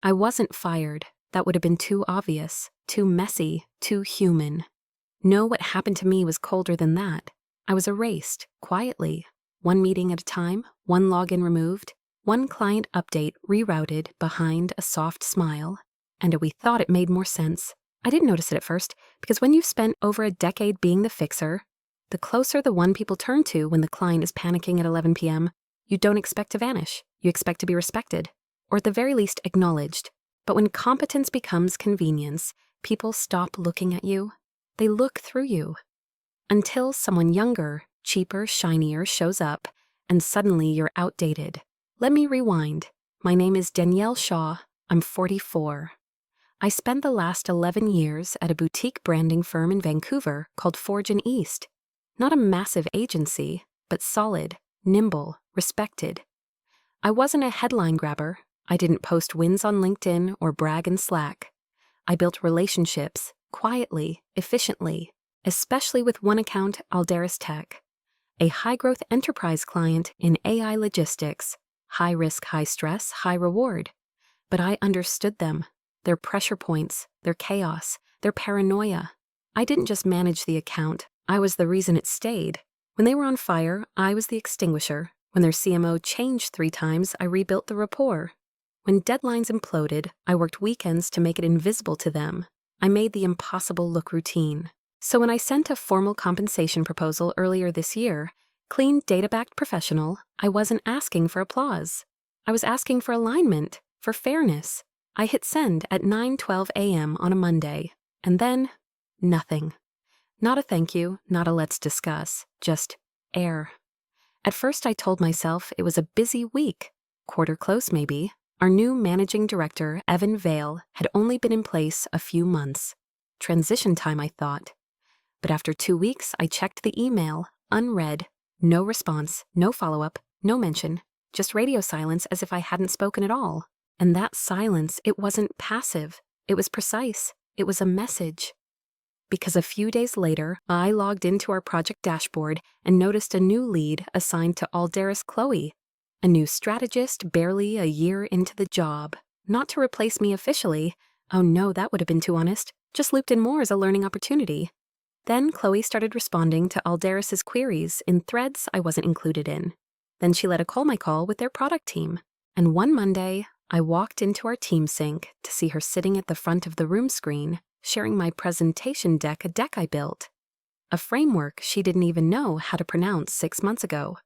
I wasn't fired. That would have been too obvious, too messy, too human. No, what happened to me was colder than that. I was erased, quietly. One meeting at a time, one login removed, one client update rerouted behind a soft smile. And we thought it made more sense. I didn't notice it at first, because when you've spent over a decade being the fixer, the closer the one people turn to when the client is panicking at 11 p.m., you don't expect to vanish. You expect to be respected, or at the very least acknowledged. But when competence becomes convenience, people stop looking at you. They look through you. Until someone younger, cheaper, shinier shows up, and suddenly you're outdated. Let me rewind. My name is Danielle Shaw. I'm 44. I spent the last 11 years at a boutique branding firm in Vancouver called Forge and East. Not a massive agency, but solid, nimble, respected. I wasn't a headline grabber. I didn't post wins on LinkedIn or brag in Slack. I built relationships, quietly, efficiently, especially with one account, Alderis Tech, a high-growth enterprise client in AI logistics, high risk, high stress, high reward. But I understood them, their pressure points, their chaos, their paranoia. I didn't just manage the account, I was the reason it stayed. When they were on fire, I was the extinguisher. When their CMO changed 3 times, I rebuilt the rapport. When deadlines imploded, I worked weekends to make it invisible to them. I made the impossible look routine. So when I sent a formal compensation proposal earlier this year, clean data-backed professional, I wasn't asking for applause. I was asking for alignment, for fairness. I hit send at 9:12 a.m. on a Monday, and then nothing. Not a thank you, not a let's discuss, just air. At first I told myself it was a busy week, quarter close maybe. Our new managing director, Evan Vale, had only been in place a few months. Transition time, I thought. But after 2 weeks, I checked the email, unread, no response, no follow-up, no mention, just radio silence as if I hadn't spoken at all. And that silence, it wasn't passive, it was precise, it was a message. Because a few days later, I logged into our project dashboard and noticed a new lead assigned to Alderis Chloe, a new strategist barely a year into the job. Not to replace me officially. Oh no, that would have been too honest. Just looped in more as a learning opportunity. Then Chloe started responding to Alderis's queries in threads I wasn't included in. Then she led a call my call with their product team. And one Monday, I walked into our team sync to see her sitting at the front of the room screen, sharing my presentation deck, a deck I built. A framework she didn't even know how to pronounce 6 months ago.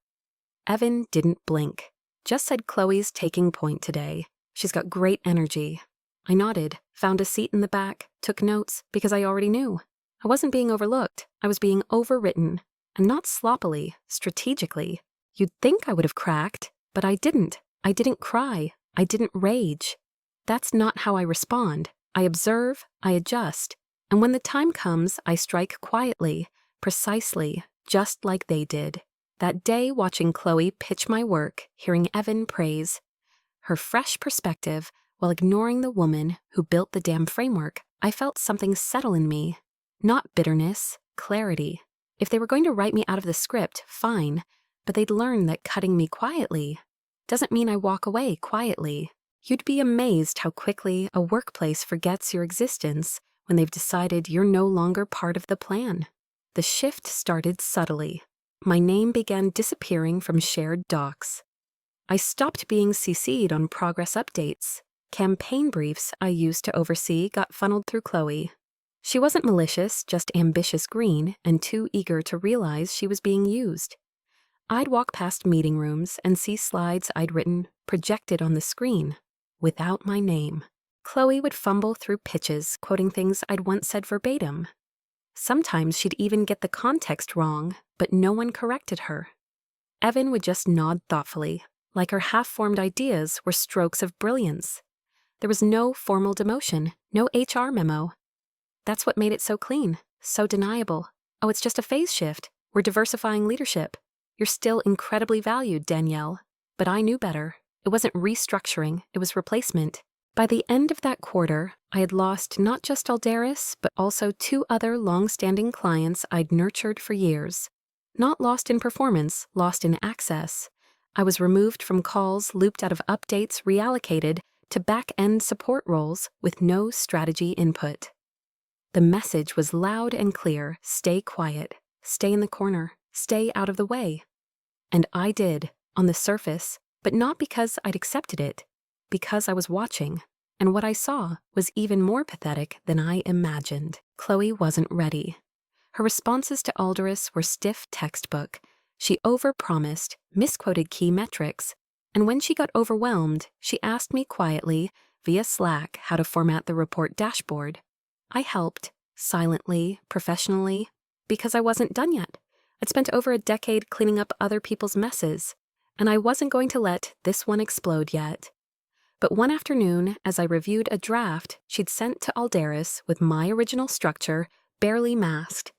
Evan didn't blink. Just said Chloe's taking point today. She's got great energy. I nodded, found a seat in the back, took notes because I already knew. I wasn't being overlooked. I was being overwritten. And not sloppily, strategically. You'd think I would have cracked, but I didn't. I didn't cry. I didn't rage. That's not how I respond. I observe, I adjust. And when the time comes, I strike quietly, precisely, just like they did. That day, watching Chloe pitch my work, hearing Evan praise her fresh perspective while ignoring the woman who built the damn framework, I felt something settle in me. Not bitterness, clarity. If they were going to write me out of the script, fine, but they'd learn that cutting me quietly doesn't mean I walk away quietly. You'd be amazed how quickly a workplace forgets your existence when they've decided you're no longer part of the plan. The shift started subtly. My name began disappearing from shared docs. I stopped being CC'd on progress updates. Campaign briefs I used to oversee got funneled through Chloe. She wasn't malicious, just ambitious green and too eager to realize she was being used. I'd walk past meeting rooms and see slides I'd written projected on the screen without my name. Chloe would fumble through pitches, quoting things I'd once said verbatim. Sometimes she'd even get the context wrong, but no one corrected her. Evan would just nod thoughtfully, like her half-formed ideas were strokes of brilliance. There was no formal demotion, no HR memo. That's what made it so clean, so deniable. Oh, it's just a phase shift. We're diversifying leadership. You're still incredibly valued, Danielle. But I knew better. It wasn't restructuring, it was replacement. By the end of that quarter, I had lost not just Alderis, but also 2 other long-standing clients I'd nurtured for years. Not lost in performance, lost in access. I was removed from calls, looped out of updates, reallocated to back-end support roles with no strategy input. The message was loud and clear: stay quiet, stay in the corner, stay out of the way. And I did, on the surface, but not because I'd accepted it, because I was watching. And what I saw was even more pathetic than I imagined. Chloe wasn't ready. Her responses to Alderus were stiff textbook. She overpromised, misquoted key metrics, and when she got overwhelmed, she asked me quietly, via Slack, how to format the report dashboard. I helped, silently, professionally, because I wasn't done yet. I'd spent over a decade cleaning up other people's messes, and I wasn't going to let this one explode yet. But one afternoon, as I reviewed a draft she'd sent to Alderus with my original structure barely masked,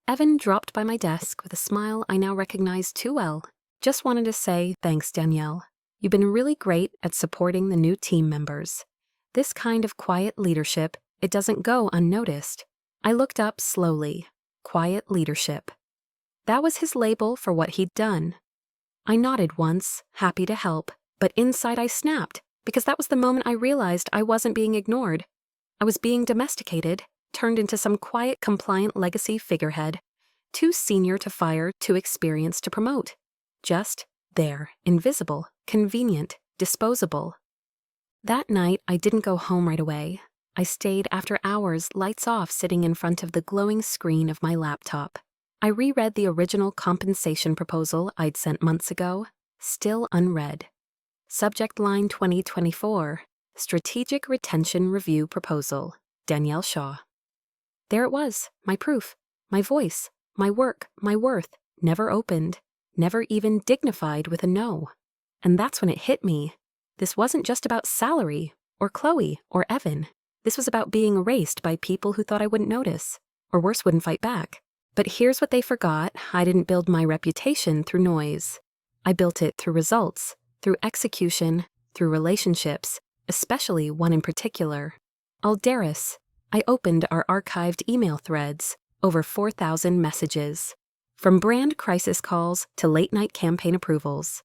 Evan dropped by my desk with a smile I now recognized too well. Just wanted to say, thanks, Danielle. You've been really great at supporting the new team members. This kind of quiet leadership, it doesn't go unnoticed. I looked up slowly. Quiet leadership. That was his label for what he'd done. I nodded once, happy to help, but inside I snapped, because that was the moment I realized I wasn't being ignored. I was being domesticated, turned into some quiet, compliant legacy figurehead, too senior to fire, too experienced to promote. Just there, invisible, convenient, disposable. That night, I didn't go home right away. I stayed after hours, lights off, sitting in front of the glowing screen of my laptop. I reread the original compensation proposal I'd sent months ago, still unread. Subject line 2024, Strategic Retention Review Proposal, Danielle Shaw. There it was, my proof, my voice, my work, my worth, never opened, never even dignified with a no. And that's when it hit me. This wasn't just about salary, or Chloe, or Evan. This was about being erased by people who thought I wouldn't notice, or worse, wouldn't fight back. But here's what they forgot: I didn't build my reputation through noise. I built it through results, through execution, through relationships, especially one in particular. Alderus. I opened our archived email threads, over 4,000 messages. From brand crisis calls to late-night campaign approvals.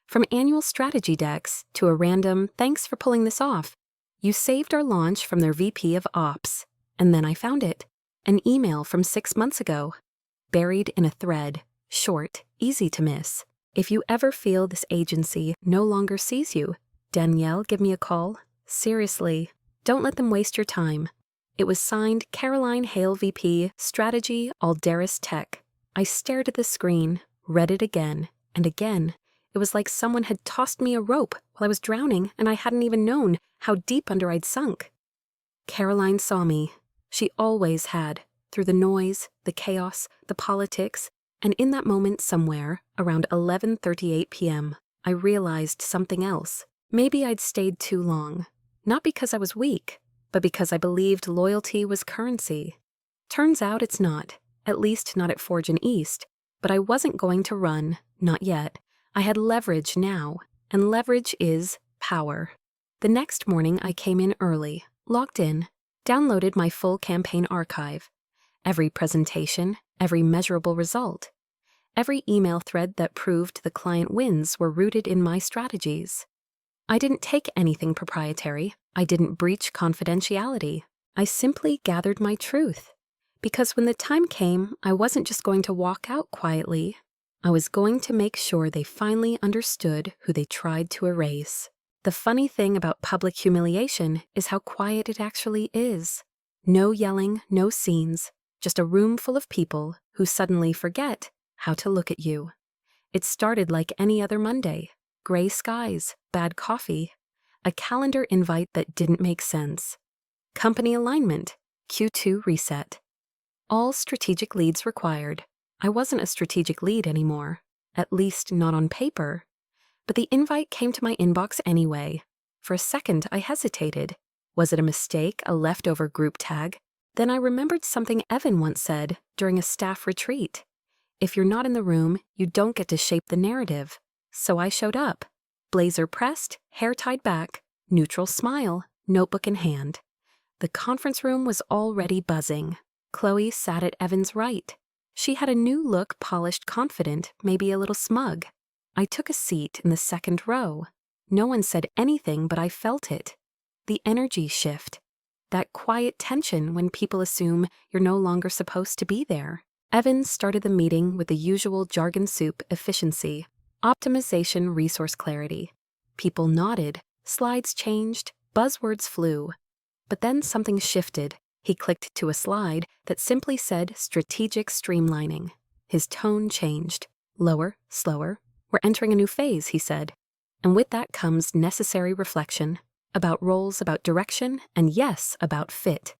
From annual strategy decks to a random "thanks for pulling this off. You saved our launch" from their VP of Ops. And then I found it. An email from 6 months ago. Buried in a thread. Short, easy to miss. If you ever feel this agency no longer sees you, Danielle, give me a call. Seriously, don't let them waste your time. It was signed Caroline Hale VP, Strategy, Alderus Tech. I stared at the screen, read it again, and again. It was like someone had tossed me a rope while I was drowning and I hadn't even known how deep under I'd sunk. Caroline saw me. She always had, through the noise, the chaos, the politics, and in that moment somewhere, around 11:38 p.m., I realized something else. Maybe I'd stayed too long. Not because I was weak, but because I believed loyalty was currency. Turns out it's not. At least not at Forge and East, but I wasn't going to run, not yet. I had leverage now, and leverage is power. The next morning I came in early, logged in, downloaded my full campaign archive. Every presentation, every measurable result, every email thread that proved the client wins were rooted in my strategies. I didn't take anything proprietary. I didn't breach confidentiality. I simply gathered my truth. Because when the time came, I wasn't just going to walk out quietly. I was going to make sure they finally understood who they tried to erase. The funny thing about public humiliation is how quiet it actually is. No yelling, no scenes, just a room full of people who suddenly forget how to look at you. It started like any other Monday. Gray skies, bad coffee, a calendar invite that didn't make sense. Company alignment, Q2 reset. All strategic leads required. I wasn't a strategic lead anymore, at least not on paper. But the invite came to my inbox anyway. For a second, I hesitated. Was it a mistake, a leftover group tag? Then I remembered something Evan once said during a staff retreat. If you're not in the room, you don't get to shape the narrative. So I showed up. Blazer pressed, hair tied back, neutral smile, notebook in hand. The conference room was already buzzing. Chloe sat at Evan's right. She had a new look, polished, confident, maybe a little smug. I took a seat in the second row. No one said anything, but I felt it. The energy shift. That quiet tension when people assume you're no longer supposed to be there. Evan started the meeting with the usual jargon soup efficiency, optimization, resource clarity. People nodded, slides changed, buzzwords flew. But then something shifted. He clicked to a slide that simply said strategic streamlining. His tone changed. Lower, slower. We're entering a new phase, he said. And with that comes necessary reflection. About roles, about direction, and yes, about fit.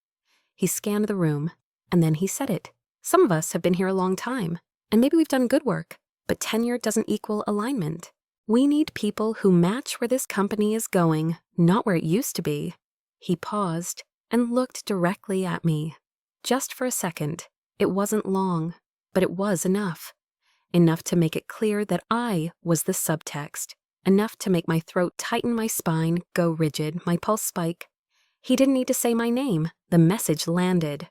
He scanned the room, and then he said it. Some of us have been here a long time, and maybe we've done good work, but tenure doesn't equal alignment. We need people who match where this company is going, not where it used to be. He paused and looked directly at me. Just for a second. It wasn't long, but it was enough. Enough to make it clear that I was the subtext. Enough to make my throat tighten, my spine go rigid, my pulse spike. He didn't need to say my name. The message landed.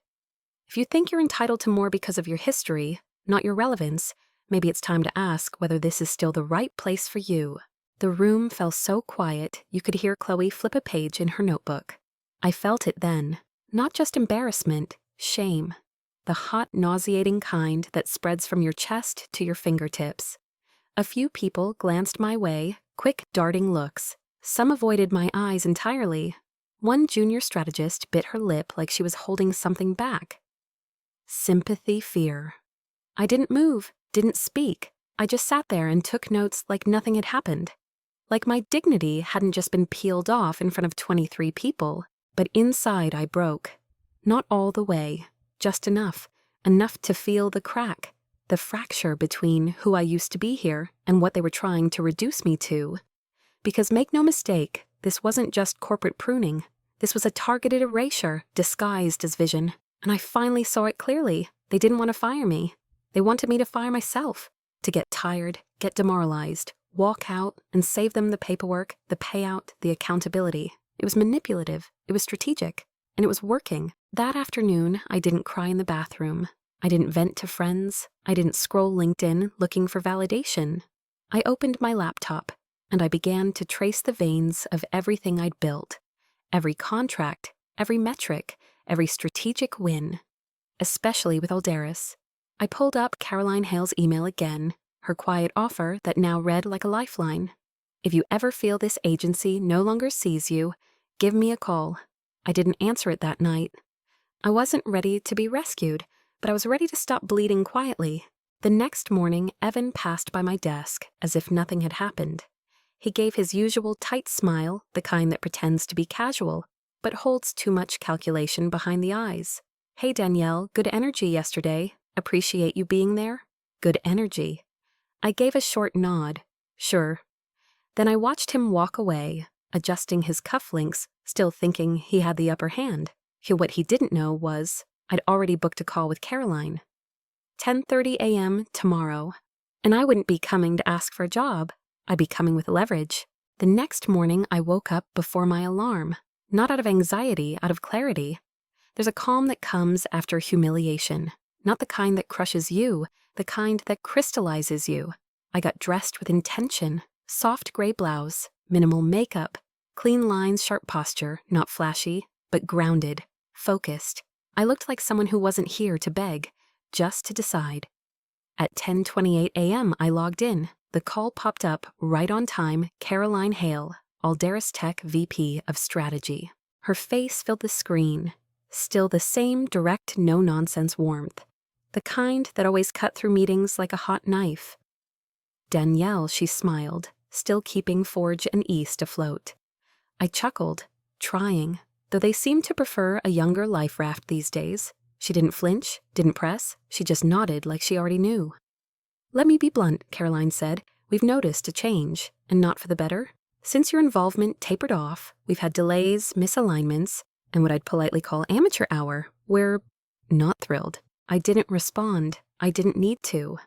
If you think you're entitled to more because of your history, not your relevance, maybe it's time to ask whether this is still the right place for you. The room fell so quiet you could hear Chloe flip a page in her notebook. I felt it then. Not just embarrassment, shame. The hot, nauseating kind that spreads from your chest to your fingertips. A few people glanced my way, quick, darting looks. Some avoided my eyes entirely. One junior strategist bit her lip like she was holding something back. Sympathy, fear. I didn't move, didn't speak. I just sat there and took notes like nothing had happened. Like my dignity hadn't just been peeled off in front of 23 people, but inside I broke. Not all the way, just enough. Enough to feel the crack. The fracture between who I used to be here and what they were trying to reduce me to. Because make no mistake, this wasn't just corporate pruning. This was a targeted erasure disguised as vision. And I finally saw it clearly. They didn't want to fire me. They wanted me to fire myself. To get tired, get demoralized, walk out, and save them the paperwork, the payout, the accountability. It was manipulative. It was strategic. And it was working. That afternoon, I didn't cry in the bathroom. I didn't vent to friends. I didn't scroll LinkedIn looking for validation. I opened my laptop, and I began to trace the veins of everything I'd built. Every contract, every metric, every strategic win. Especially with Alderis. I pulled up Caroline Hale's email again, her quiet offer that now read like a lifeline. If you ever feel this agency no longer sees you, give me a call. I didn't answer it that night. I wasn't ready to be rescued, but I was ready to stop bleeding quietly. The next morning, Evan passed by my desk as if nothing had happened. He gave his usual tight smile, the kind that pretends to be casual, but holds too much calculation behind the eyes. Hey Danielle, good energy yesterday. Appreciate you being there. Good energy. I gave a short nod. Sure. Then I watched him walk away, adjusting his cufflinks, still thinking he had the upper hand. What he didn't know was I'd already booked a call with Caroline. 10:30 a.m. tomorrow. And I wouldn't be coming to ask for a job. I'd be coming with leverage. The next morning, I woke up before my alarm. Not out of anxiety, out of clarity. There's a calm that comes after humiliation. Not the kind that crushes you, the kind that crystallizes you. I got dressed with intention. Soft gray blouse, minimal makeup, clean lines, sharp posture, not flashy, but grounded, focused. I looked like someone who wasn't here to beg, just to decide. At 10:28 a.m., I logged in. The call popped up right on time. Caroline Hale, Alderis Tech VP of Strategy. Her face filled the screen. Still the same direct, no-nonsense warmth. The kind that always cut through meetings like a hot knife. Danielle, she smiled, still keeping Forge and East afloat. I chuckled, trying, though they seemed to prefer a younger life raft these days. She didn't flinch, didn't press, she just nodded like she already knew. Let me be blunt, Caroline said. We've noticed a change, and not for the better. Since your involvement tapered off, we've had delays, misalignments, and what I'd politely call amateur hour. We're not thrilled. I didn't respond. I didn't need to.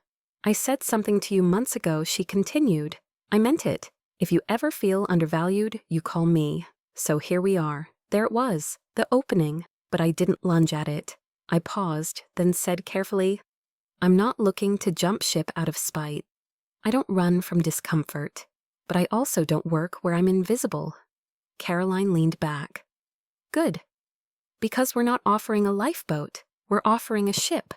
I said something to you months ago, she continued. I meant it. If you ever feel undervalued, you call me. So here we are. There it was, the opening, but I didn't lunge at it. I paused, then said carefully, I'm not looking to jump ship out of spite. I don't run from discomfort. but I also don't work where I'm invisible. Caroline leaned back. Good. Because we're not offering a lifeboat, we're offering a ship.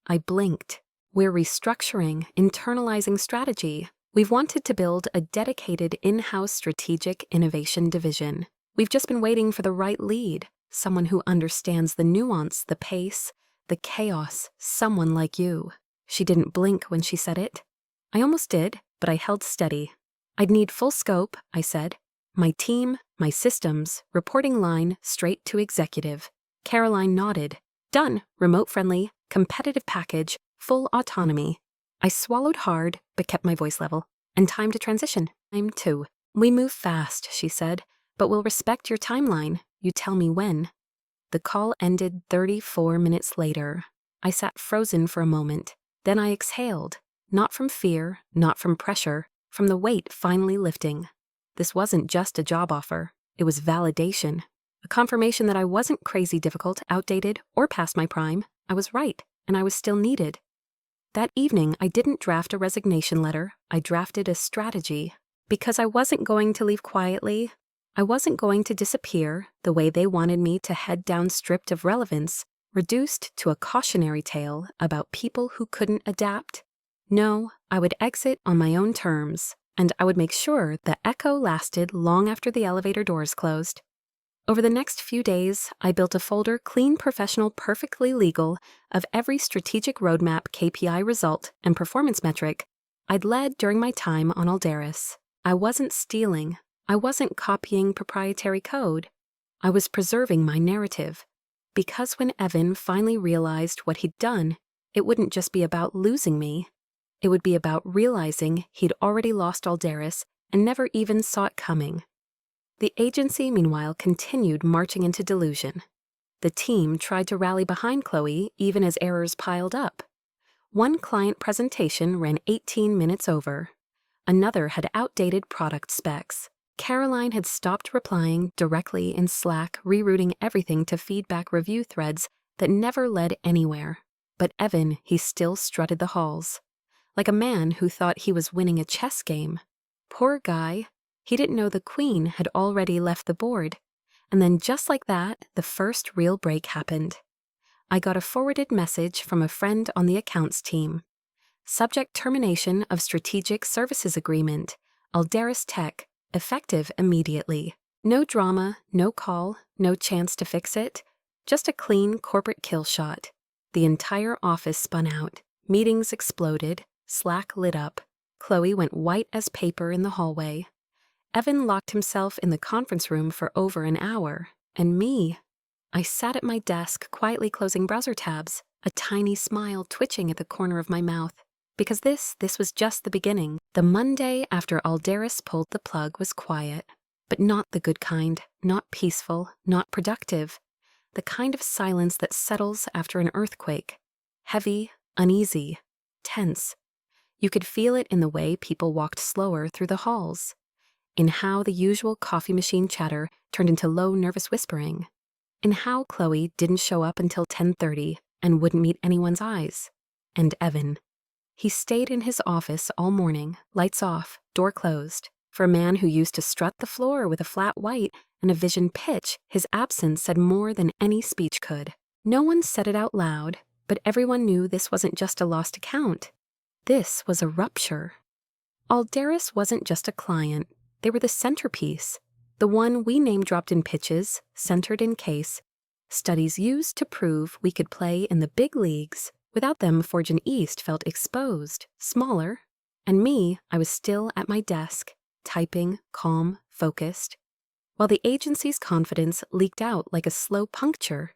I blinked. We're restructuring, internalizing strategy. We've wanted to build a dedicated in-house strategic innovation division. We've just been waiting for the right lead, someone who understands the nuance, the pace, the chaos, someone like you. She didn't blink when she said it. I almost did, but I held steady. I'd need full scope, I said. My team, my systems, reporting line straight to executive. Caroline nodded. Done. Remote friendly, competitive package, full autonomy. I swallowed hard, but kept my voice level. And time to transition. Time too. We move fast, she said, but we'll respect your timeline. You tell me when. The call ended 34 minutes later. I sat frozen for a moment. Then I exhaled. Not from fear, not from pressure, from the weight finally lifting. This wasn't just a job offer. It was validation. A confirmation that I wasn't crazy difficult, outdated, or past my prime. I was right, and I was still needed. That evening, I didn't draft a resignation letter. I drafted a strategy. Because I wasn't going to leave quietly. I wasn't going to disappear the way they wanted me to head down stripped of relevance, reduced to a cautionary tale about people who couldn't adapt. No, I would exit on my own terms, and I would make sure the echo lasted long after the elevator doors closed. Over the next few days, I built a folder clean, professional, perfectly legal of every strategic roadmap, KPI result, and performance metric I'd led during my time on Alderis. I wasn't stealing. I wasn't copying proprietary code. I was preserving my narrative. Because when Evan finally realized what he'd done, it wouldn't just be about losing me. It would be about realizing he'd already lost Alderis and never even saw it coming. The agency, meanwhile, continued marching into delusion. The team tried to rally behind Chloe even as errors piled up. One client presentation ran 18 minutes over. Another had outdated product specs. Caroline had stopped replying directly in Slack, rerouting everything to feedback review threads that never led anywhere. But Evan, he still strutted the halls. Like a man who thought he was winning a chess game. Poor guy. He didn't know the queen had already left the board. And then just like that, the first real break happened. I got a forwarded message from a friend on the accounts team. Subject termination of strategic services agreement, Alderis Tech, effective immediately. No drama, no call, no chance to fix it. Just a clean corporate kill shot. The entire office spun out. Meetings exploded. Slack lit up. Chloe went white as paper in the hallway. Evan locked himself in the conference room for over an hour. And me? I sat at my desk, quietly closing browser tabs, a tiny smile twitching at the corner of my mouth. Because this was just the beginning. The Monday after Alderis pulled the plug was quiet. But not the good kind, not peaceful, not productive. The kind of silence that settles after an earthquake. Heavy, uneasy, tense. You could feel it in the way people walked slower through the halls. In how the usual coffee machine chatter turned into low, nervous whispering. In how Chloe didn't show up until 10:30 and wouldn't meet anyone's eyes. And Evan. He stayed in his office all morning, lights off, door closed. For a man who used to strut the floor with a flat white and a vision pitch, his absence said more than any speech could. No one said it out loud, but everyone knew this wasn't just a lost account. This was a rupture. Alderis wasn't just a client. They were the centerpiece. The one we name-dropped in pitches, centered in case. Studies used to prove we could play in the big leagues. Without them, Fortune East felt exposed, smaller. And me, I was still at my desk, typing, calm, focused, while the agency's confidence leaked out like a slow puncture.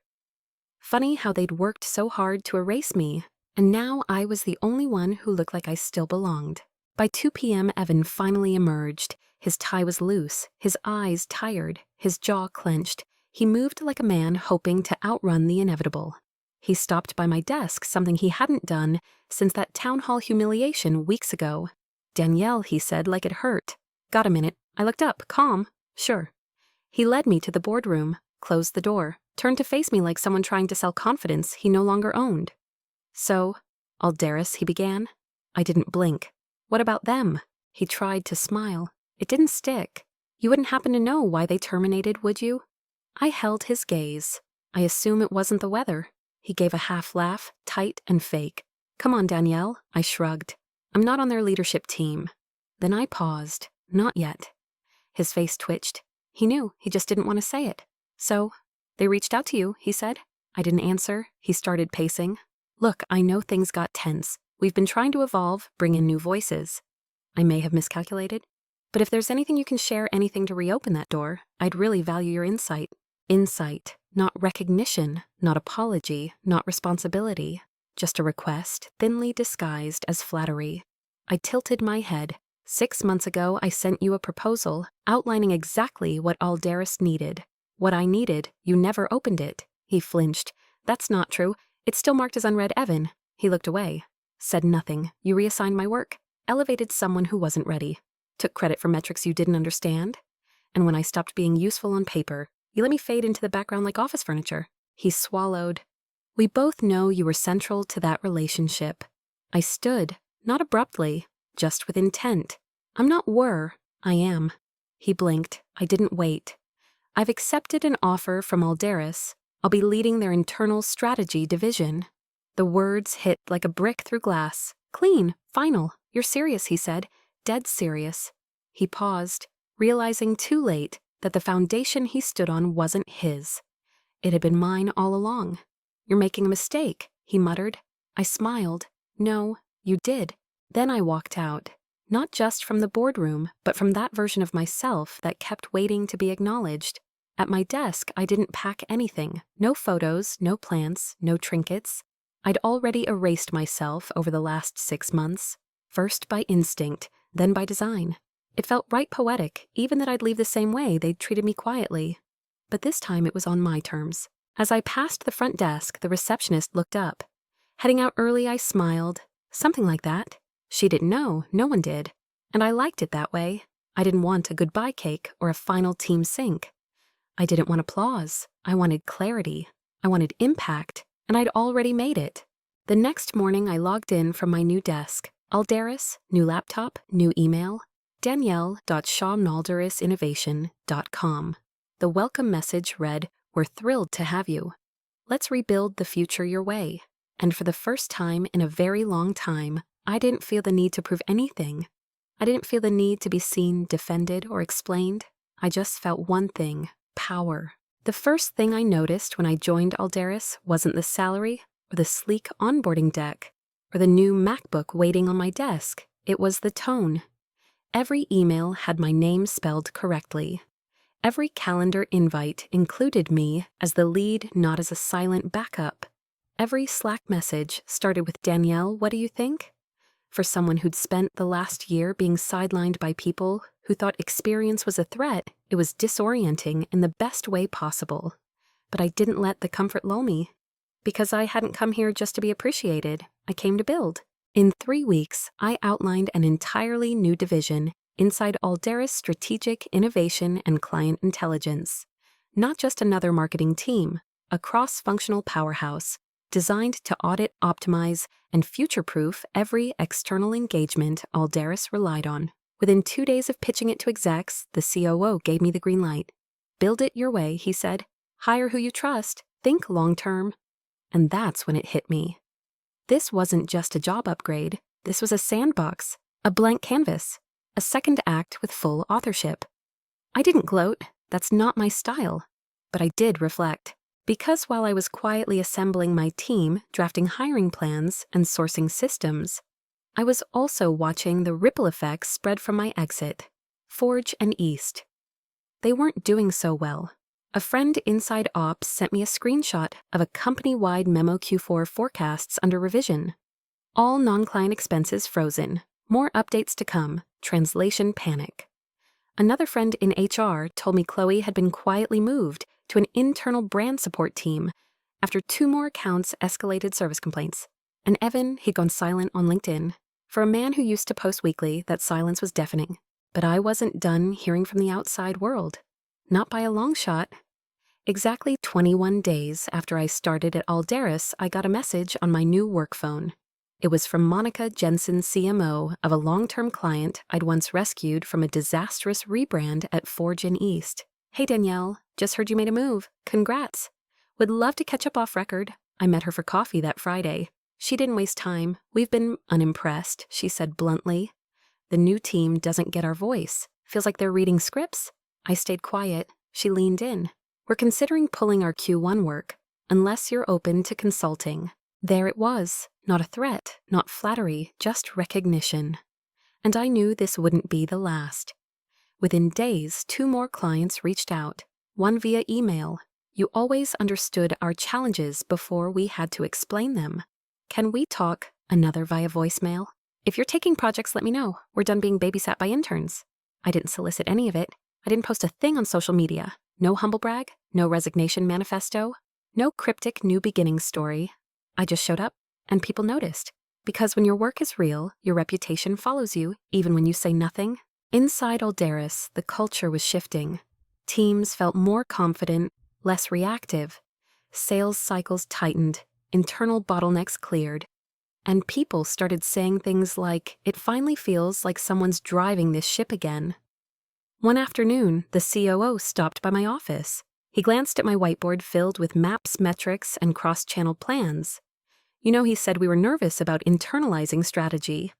Funny how they'd worked so hard to erase me, and now I was the only one who looked like I still belonged. By 2 p.m., Evan finally emerged. His tie was loose, his eyes tired, his jaw clenched. He moved like a man hoping to outrun the inevitable. He stopped by my desk, something he hadn't done since that town hall humiliation weeks ago. Danielle, he said, like it hurt. Got a minute. I looked up, calm. Sure. He led me to the boardroom, closed the door, turned to face me like someone trying to sell confidence he no longer owned. So, Alderis, he began. I didn't blink. What about them? He tried to smile. It didn't stick. You wouldn't happen to know why they terminated, would you? I held his gaze. I assume it wasn't the weather. He gave a half laugh, tight and fake. Come on, Danielle, I shrugged. I'm not on their leadership team. Then I paused. Not yet. His face twitched. He knew, he just didn't want to say it. So, they reached out to you, he said. I didn't answer. He started pacing. Look, I know things got tense. We've been trying to evolve, bring in new voices. I may have miscalculated. But if there's anything you can share, anything to reopen that door, I'd really value your insight. Insight, not recognition, not apology, not responsibility. Just a request, thinly disguised as flattery. I tilted my head. 6 months ago, I sent you a proposal outlining exactly what Alderis needed. What I needed, you never opened it. He flinched. That's not true. It's still marked as unread, Evan. He looked away. Said nothing. You reassigned my work. Elevated someone who wasn't ready. Took credit for metrics you didn't understand. And when I stopped being useful on paper, you let me fade into the background like office furniture. He swallowed. We both know you were central to that relationship. I stood, not abruptly, just with intent. I'm not were, I am. He blinked. I didn't wait. I've accepted an offer from Alderis. I'll be leading their internal strategy division. The words hit like a brick through glass. Clean, final. You're serious, he said. Dead serious. He paused, realizing too late that the foundation he stood on wasn't his. It had been mine all along. You're making a mistake, he muttered. I smiled. No, you did. Then I walked out. Not just from the boardroom, but from that version of myself that kept waiting to be acknowledged. At my desk, I didn't pack anything. No photos, no plants, no trinkets. I'd already erased myself over the last 6 months. First by instinct, then by design. It felt right poetic, even that I'd leave the same way they'd treated me quietly. But this time it was on my terms. As I passed the front desk, the receptionist looked up. Heading out early, I smiled. Something like that. She didn't know, no one did. And I liked it that way. I didn't want a goodbye cake or a final team sync. I didn't want applause. I wanted clarity. I wanted impact, and I'd already made it. The next morning, I logged in from my new desk. Alderis, new laptop, new email, danielle.shawmalderisinnovation.com. The welcome message read, "We're thrilled to have you. Let's rebuild the future your way." And for the first time in a very long time, I didn't feel the need to prove anything. I didn't feel the need to be seen, defended, or explained. I just felt one thing, power. The first thing I noticed when I joined Alderis wasn't the salary or the sleek onboarding deck or the new MacBook waiting on my desk. It was the tone. Every email had my name spelled correctly. Every calendar invite included me as the lead, not as a silent backup. Every Slack message started with, "Danielle, what do you think?" For someone who'd spent the last year being sidelined by people who thought experience was a threat, it was disorienting in the best way possible. But I didn't let the comfort lull me. Because I hadn't come here just to be appreciated. I came to build. In 3 weeks, I outlined an entirely new division inside Alderis Strategic Innovation and Client Intelligence. Not just another marketing team, a cross-functional powerhouse designed to audit, optimize, and future-proof every external engagement Alderis relied on. Within 2 days of pitching it to execs, the COO gave me the green light. "Build it your way," he said. "Hire who you trust. Think long-term." And that's when it hit me. This wasn't just a job upgrade. This was a sandbox, a blank canvas, a second act with full authorship. I didn't gloat. That's not my style. But I did reflect. Because while I was quietly assembling my team, drafting hiring plans, and sourcing systems, I was also watching the ripple effects spread from my exit, Forge and East. They weren't doing so well. A friend inside Ops sent me a screenshot of a company-wide memo Q4 forecasts under revision. All non-client expenses frozen. More updates to come. Translation panic. Another friend in HR told me Chloe had been quietly moved to an internal brand support team after 2 more accounts escalated service complaints. And Evan, he'd gone silent on LinkedIn. For a man who used to post weekly, that silence was deafening. But I wasn't done hearing from the outside world. Not by a long shot. Exactly 21 days after I started at Alderis, I got a message on my new work phone. It was from Monica Jensen, CMO of a long-term client I'd once rescued from a disastrous rebrand at Forge in East. "Hey Danielle, just heard you made a move. Congrats. Would love to catch up off record." I met her for coffee that Friday. She didn't waste time. "We've been unimpressed," she said bluntly. "The new team doesn't get our voice. Feels like they're reading scripts." I stayed quiet. She leaned in. "We're considering pulling our Q1 work, unless you're open to consulting." There it was. Not a threat, not flattery, just recognition. And I knew this wouldn't be the last. Within days, 2 more clients reached out, one via email. "You always understood our challenges before we had to explain them. Can we talk?" Another via voicemail. "If you're taking projects, let me know. We're done being babysat by interns." I didn't solicit any of it. I didn't post a thing on social media. No humble brag, no resignation manifesto, no cryptic new beginnings story. I just showed up, and people noticed. Because when your work is real, your reputation follows you, even when you say nothing. Inside Alderis, the culture was shifting. Teams felt more confident, less reactive. Sales cycles tightened, internal bottlenecks cleared. And people started saying things like, "It finally feels like someone's driving this ship again." One afternoon, the COO stopped by my office. He glanced at my whiteboard filled with maps, metrics, and cross-channel plans. He said we were nervous about internalizing strategy.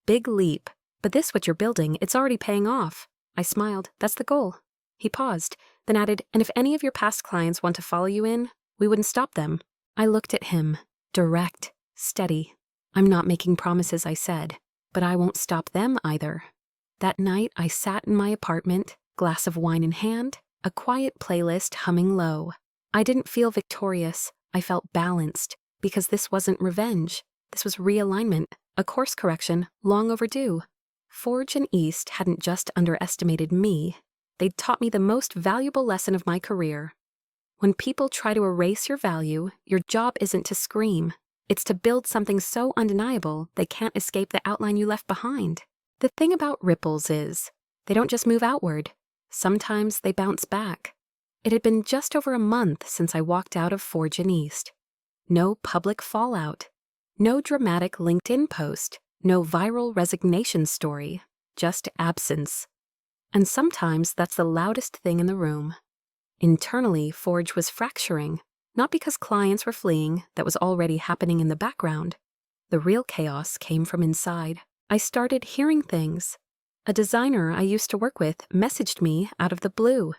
"Big leap. But this what you're building, it's already paying off." I smiled. "That's the goal." He paused, then added, "And if any of your past clients want to follow you in, we wouldn't stop them." I looked at him. Direct, steady. "I'm not making promises," I said, "but I won't stop them either." That night, I sat in my apartment, glass of wine in hand, a quiet playlist humming low. I didn't feel victorious. I felt balanced, because this wasn't revenge. This was realignment, a course correction, long overdue. Forge and East hadn't just underestimated me. They'd taught me the most valuable lesson of my career. When people try to erase your value, your job isn't to scream. It's to build something so undeniable they can't escape the outline you left behind. The thing about ripples is, they don't just move outward. Sometimes they bounce back. It had been just over a month since I walked out of Forge and East. No public fallout. No dramatic LinkedIn post. No viral resignation story. Just absence. And sometimes that's the loudest thing in the room. Internally, Forge was fracturing, not because clients were fleeing, that was already happening in the background. The real chaos came from inside. I started hearing things. A designer I used to work with messaged me out of the blue.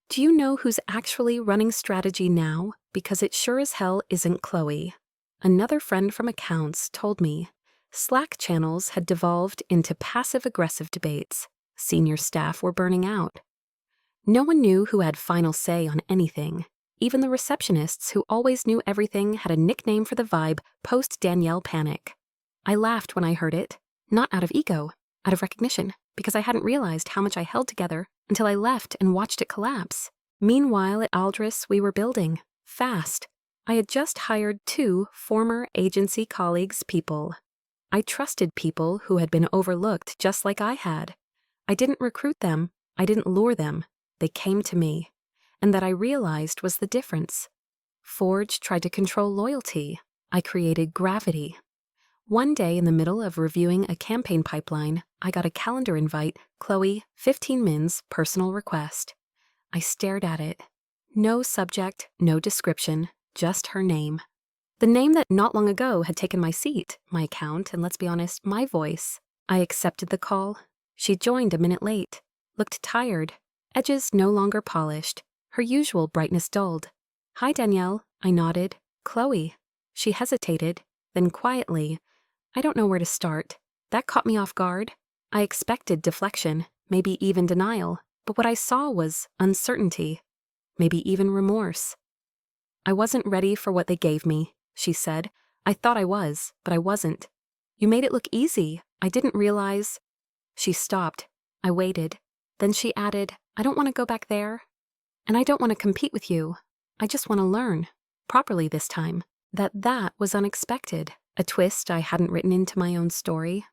"Do you know who's actually running strategy now? Because it sure as hell isn't Chloe." Another friend from accounts told me Slack channels had devolved into passive-aggressive debates. Senior staff were burning out. No one knew who had final say on anything. Even the receptionists who always knew everything had a nickname for the vibe post-Danielle panic. I laughed when I heard it, not out of ego, out of recognition, because I hadn't realized how much I held together until I left and watched it collapse. Meanwhile, at Aldris, we were building, fast. I had just hired 2 former agency colleagues' people. I trusted people who had been overlooked just like I had. I didn't recruit them. I didn't lure them. They came to me. And that I realized was the difference. Forge tried to control loyalty. I created gravity. One day in the middle of reviewing a campaign pipeline, I got a calendar invite, Chloe, 15 mins, personal request. I stared at it. No subject, no description, just her name. The name that not long ago had taken my seat, my account, and let's be honest, my voice. I accepted the call. She joined a minute late. Looked tired. Edges no longer polished. Her usual brightness dulled. "Hi, Danielle," I nodded. "Chloe." She hesitated, then quietly, "I don't know where to start." That caught me off guard. I expected deflection, maybe even denial, but what I saw was uncertainty, maybe even remorse. "I wasn't ready for what they gave me," she said. "I thought I was, but I wasn't. You made it look easy. I didn't realize." She stopped. I waited. Then she added, "I don't want to go back there. And I don't want to compete with you. I just want to learn. Properly this time." That was unexpected. A twist I hadn't written into my own story.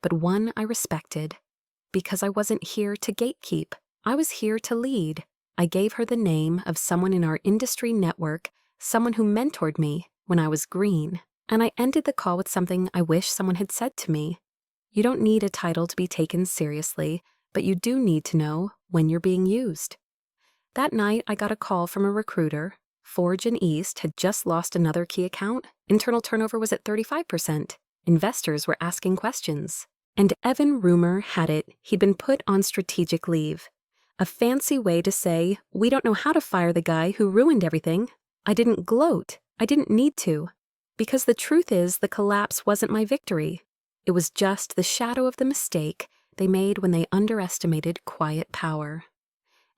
But one I respected. Because I wasn't here to gatekeep. I was here to lead. I gave her the name of someone in our industry network, someone who mentored me when I was green. And I ended the call with something I wish someone had said to me. You don't need a title to be taken seriously, but you do need to know when you're being used. That night, I got a call from a recruiter. Forge and East had just lost another key account. Internal turnover was at 35%. Investors were asking questions. And Evan Rumor had it he'd been put on strategic leave. A fancy way to say, we don't know how to fire the guy who ruined everything. I didn't gloat. I didn't need to. Because the truth is, the collapse wasn't my victory. It was just the shadow of the mistake they made when they underestimated quiet power.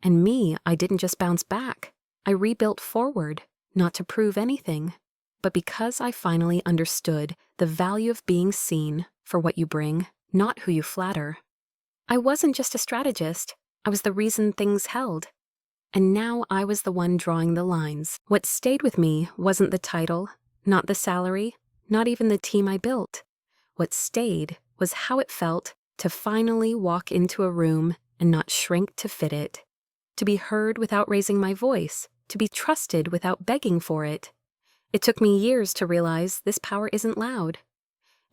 And me, I didn't just bounce back. I rebuilt forward, not to prove anything, but because I finally understood the value of being seen for what you bring, not who you flatter. I wasn't just a strategist. I was the reason things held. And now I was the one drawing the lines. What stayed with me wasn't the title, not the salary, not even the team I built. What stayed was how it felt to finally walk into a room and not shrink to fit it. To be heard without raising my voice, to be trusted without begging for it. It took me years to realize this power isn't loud.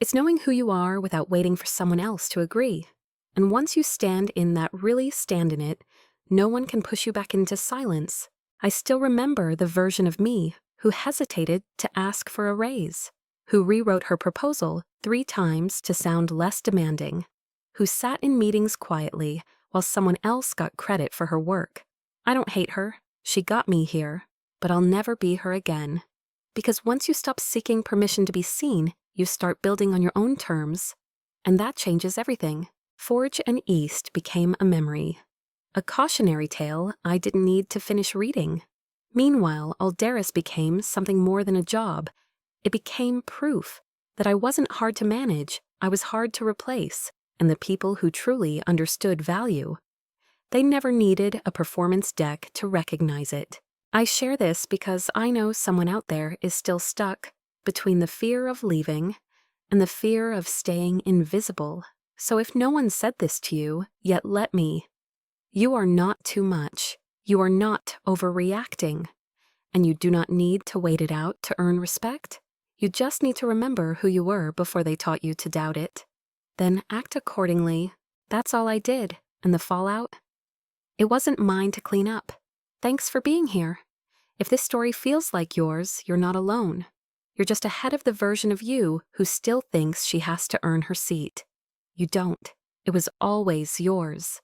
It's knowing who you are without waiting for someone else to agree. And once you stand in that, really stand in it, no one can push you back into silence. I still remember the version of me who hesitated to ask for a raise, who rewrote her proposal 3 times to sound less demanding, who sat in meetings quietly while someone else got credit for her work. I don't hate her. She got me here, but I'll never be her again. Because once you stop seeking permission to be seen, you start building on your own terms. And that changes everything. Forge and East became a memory. A cautionary tale I didn't need to finish reading. Meanwhile, Alderis became something more than a job. It became proof that I wasn't hard to manage, I was hard to replace, and the people who truly understood value. They never needed a performance deck to recognize it. I share this because I know someone out there is still stuck between the fear of leaving and the fear of staying invisible. So if no one said this to you, yet let me. You are not too much. You are not overreacting. And you do not need to wait it out to earn respect. You just need to remember who you were before they taught you to doubt it. Then act accordingly. That's all I did. And the fallout? It wasn't mine to clean up. Thanks for being here. If this story feels like yours, you're not alone. You're just ahead of the version of you who still thinks she has to earn her seat. You don't. It was always yours.